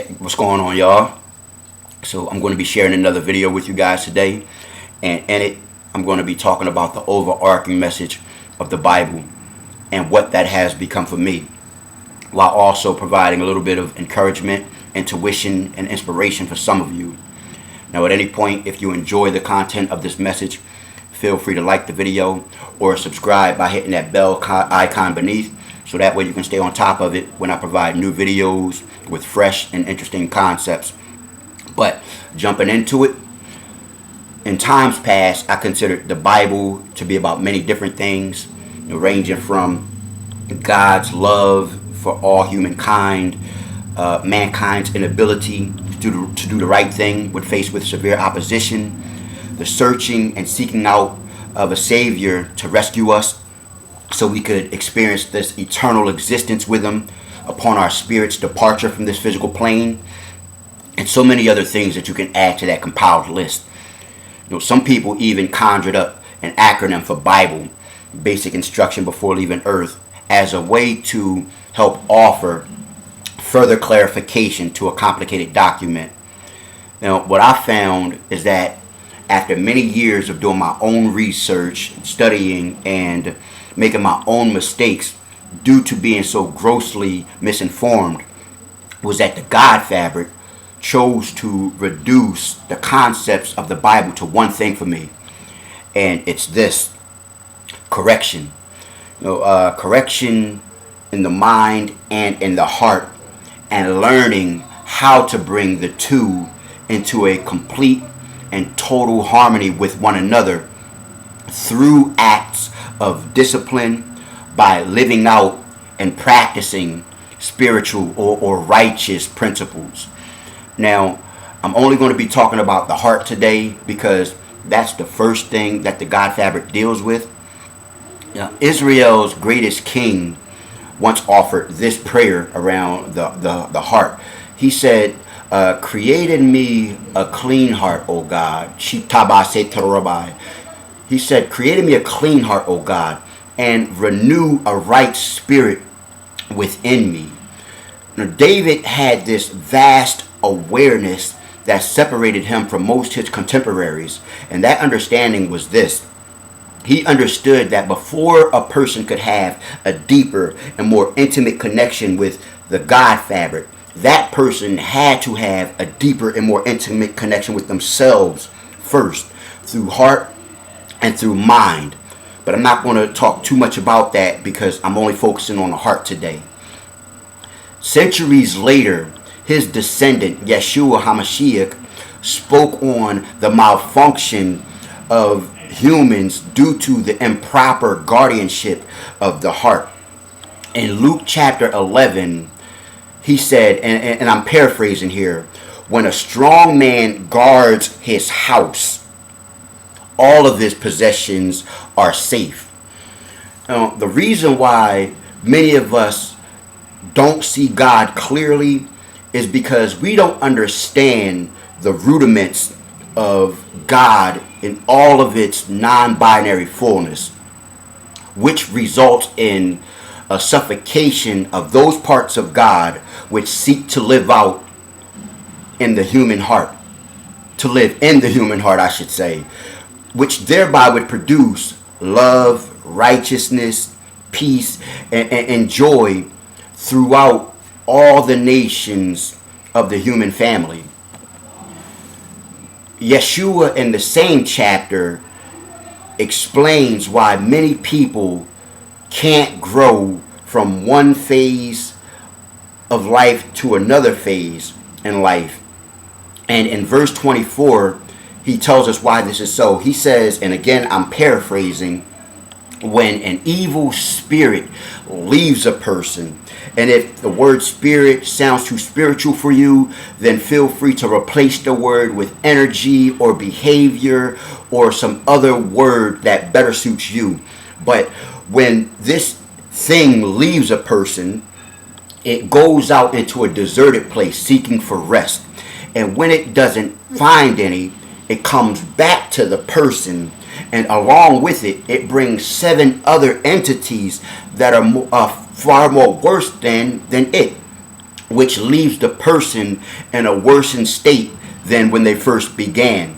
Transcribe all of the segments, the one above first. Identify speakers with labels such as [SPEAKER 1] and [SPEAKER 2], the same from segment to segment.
[SPEAKER 1] What's going on, y'all? So I'm going to be sharing another video with you guys today, and in it I'm going to be talking about the overarching message of the Bible and what that has become for me, while also providing a little bit of encouragement, intuition, and inspiration for some of you. Now, at any point, if you enjoy the content of this message, feel free to like the video or subscribe by hitting that bell icon beneath, so that way you can stay on top of it when I provide new videos with fresh and interesting concepts. But jumping into it, in times past, I considered the Bible to be about many different things, ranging from God's love for all humankind, mankind's inability to do the right thing when faced with severe opposition, the searching and seeking out of a Savior to rescue us so we could experience this eternal existence with Him upon our spirit's departure from this physical plane, and so many other things that you can add to that compiled list. Some people even conjured up an acronym for Bible, basic instruction before leaving Earth, as a way to help offer further clarification to a complicated document. Now, what I found is that after many years of doing my own research, studying, and making my own mistakes due to being so grossly misinformed, was that the God fabric chose to reduce the concepts of the Bible to one thing for me, and it's this: correction. Correction in the mind and in the heart, and learning how to bring the two into a complete and total harmony with one another through acts of discipline, by living out and practicing spiritual or righteous principles. Now, I'm only going to be talking about the heart today because that's the first thing that the God fabric deals with. Israel's greatest king once offered this prayer around the heart. He said, create in me a clean heart, O God. He said, create in me a clean heart, O God, and renew a right spirit within me. Now, David had this vast awareness that separated him from most his contemporaries, and that understanding was this: he understood that before a person could have a deeper and more intimate connection with the God fabric, that person had to have a deeper and more intimate connection with themselves first, through heart and through mind. But I'm not going to talk too much about that because I'm only focusing on the heart today. Centuries later, his descendant, Yeshua HaMashiach, spoke on the malfunction of humans due to the improper guardianship of the heart. In Luke chapter 11, he said, and I'm paraphrasing here, when a strong man guards his house, all of his possessions are safe. Now, the reason why many of us don't see God clearly is because we don't understand the rudiments of God in all of its non-binary fullness, which results in a suffocation of those parts of God which seek to live out in the human heart, to live in the human heart, I should say, which thereby would produce love, righteousness, peace, and joy throughout all the nations of the human family. Yeshua, in the same chapter, explains why many people can't grow from one phase of life to another phase in life. And in verse 24, he tells us why this is so. He says, and again, I'm paraphrasing, when an evil spirit leaves a person, and if the word spirit sounds too spiritual for you, then feel free to replace the word with energy or behavior or some other word that better suits you. But when this thing leaves a person, it goes out into a deserted place seeking for rest. And when it doesn't find any, it comes back to the person, and along with it, it brings 7 other entities that are far more worse than it. which leaves the person in a worsened state than when they first began.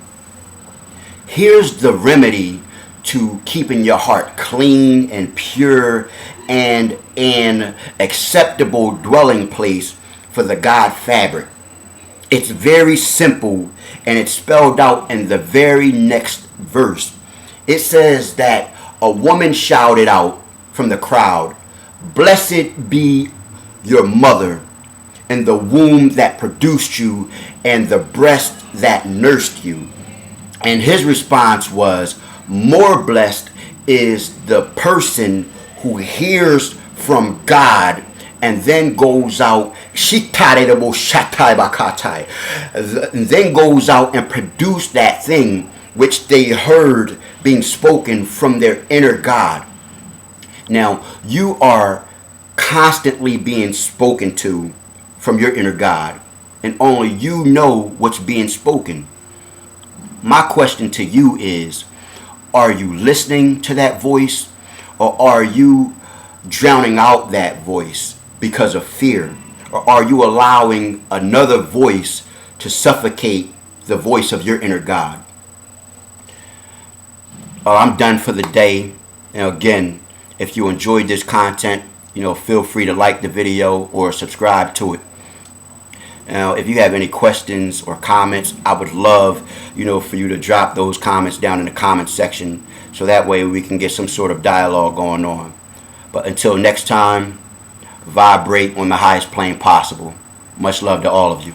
[SPEAKER 1] Here's the remedy to keeping your heart clean and pure and an acceptable dwelling place for the God fabric. It's very simple, and it's spelled out in the very next verse. It says that a woman shouted out from the crowd, "Blessed be your mother, and the womb that produced you, and the breast that nursed you." And his response was, "More blessed is the person who hears from God and then goes out, then goes out and produce that thing which they heard being spoken from their inner God." Now, you are constantly being spoken to from your inner God, and only you know what's being spoken. My question to you is, are you listening to that voice, or are you drowning out that voice because of fear? Or are you allowing another voice to suffocate the voice of your inner God? I'm done for the day. And again, if you enjoyed this content, feel free to like the video or subscribe to it. Now, if you have any questions or comments, I would love, for you to drop those comments down in the comment section, so that way we can get some sort of dialogue going on. But until next time, vibrate on the highest plane possible. Much love to all of you.